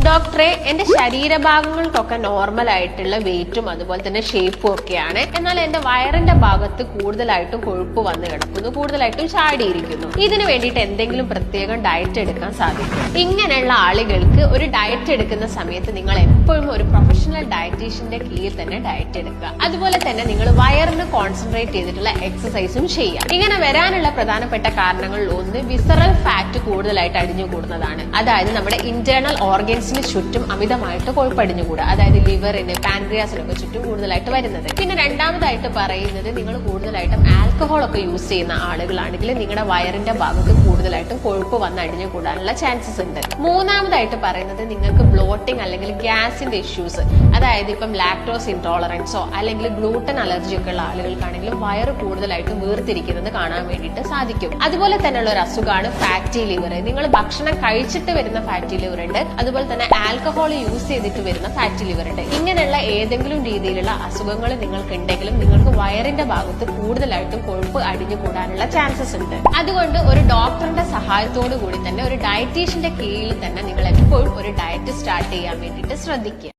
ഡോക്ടറെ, എന്റെ ശരീരഭാഗങ്ങൾക്കൊക്കെ നോർമൽ ആയിട്ടുള്ള വെയിറ്റും അതുപോലെ തന്നെ ഷേപ്പും ഒക്കെയാണ്. എന്നാൽ എന്റെ വയറിന്റെ ഭാഗത്ത് കൂടുതലായിട്ടും കൊഴുപ്പ് വന്ന് കിടക്കുന്നു, കൂടുതലായിട്ടും ചാടിയിരിക്കുന്നു. ഇതിന് വേണ്ടിയിട്ട് എന്തെങ്കിലും പ്രത്യേകം ഡയറ്റ് എടുക്കാൻ സാധിക്കും? ഇങ്ങനെയുള്ള ആളുകൾക്ക് ഒരു ഡയറ്റ് എടുക്കുന്ന സമയത്ത് നിങ്ങൾ എപ്പോഴും ഒരു പ്രൊഫഷണൽ ഡയറ്റീഷ്യന്റെ കീഴിൽ തന്നെ ഡയറ്റ് എടുക്കുക. അതുപോലെ തന്നെ നിങ്ങൾ വയറിന് കോൺസെൻട്രേറ്റ് ചെയ്തിട്ടുള്ള എക്സസൈസും ചെയ്യുക. ഇങ്ങനെ വരാനുള്ള പ്രധാനപ്പെട്ട കാരണങ്ങളിൽ ഒന്ന് വിസറൽ ഫാറ്റ് കൂടുതലായിട്ട് അടിഞ്ഞുകൂടുന്നതാണ്. അതായത് നമ്മുടെ ഇന്റേണൽ ഓർഗൻസിന് ചുറ്റും അമിതമായിട്ട് കൊഴുപ്പടിഞ്ഞുകൂടുക. അതായത് ലിവറിന്, പാൻക്രിയാസിനൊക്കെ ചുറ്റും കൂടുതലായിട്ട് വരുന്നത്. പിന്നെ രണ്ടാമതായിട്ട് പറയുന്നത്, നിങ്ങൾ കൂടുതലായിട്ടും ആൽക്കഹോൾ ഒക്കെ യൂസ് ചെയ്യുന്ന ആളുകളാണെങ്കിൽ നിങ്ങളുടെ വയറിന്റെ ഭാഗത്ത് കൂടുതലായിട്ടും കൊഴുപ്പ് വന്ന് അടിഞ്ഞുകൂടാനുള്ള ചാൻസസ് ഉണ്ട്. മൂന്നാമതായിട്ട് പറയുന്നത്, നിങ്ങൾക്ക് ബ്ലോട്ടിംഗ് അല്ലെങ്കിൽ ഗ്യാസിന്റെ ഇഷ്യൂസ്, അതായത് ഇപ്പം ലാക്ടോസ് ഇൻടോളറൻസോ അല്ലെങ്കിൽ ഗ്ലൂട്ടൻ അലർജി ഒക്കെ ഉള്ള ആളുകൾക്കാണെങ്കിലും വയറ് കൂടുതലായിട്ടും വീർത്തിരിക്കുന്നത് കാണാൻ വേണ്ടിയിട്ട് സാധിക്കും. അതുപോലെ തന്നെയുള്ള ഒരു അസുഖമാണ് ഫാറ്റി ലിവർ. നിങ്ങൾ ഭക്ഷണം കഴിച്ചിട്ട് വരുന്ന ഫാറ്റി ലിവർ ഉണ്ട്, അതുപോലെ തന്നെ ആൽക്കഹോൾ യൂസ് ചെയ്തിട്ട് വരുന്ന ഫാറ്റി ലിവർ ഉണ്ട്. ഇങ്ങനെയുള്ള ഏതെങ്കിലും രീതിയിലുള്ള അസുഖങ്ങൾ നിങ്ങൾക്ക് ഉണ്ടെങ്കിലും നിങ്ങൾക്ക് വയറിന്റെ ഭാഗത്ത് കൂടുതലായിട്ടും കൊഴുപ്പ് അടിഞ്ഞുകൂടാനുള്ള ചാൻസസ് ഉണ്ട്. അതുകൊണ്ട് ഒരു ഡോക്ടറിന്റെ സഹായത്തോടു കൂടി തന്നെ, ഒരു ഡയറ്റീഷ്യന്റെ കീഴിൽ തന്നെ നിങ്ങൾ എപ്പോഴും ഒരു ഡയറ്റ് സ്റ്റാർട്ട് ചെയ്യാൻ വേണ്ടിയിട്ട് ശ്രദ്ധിക്കുക.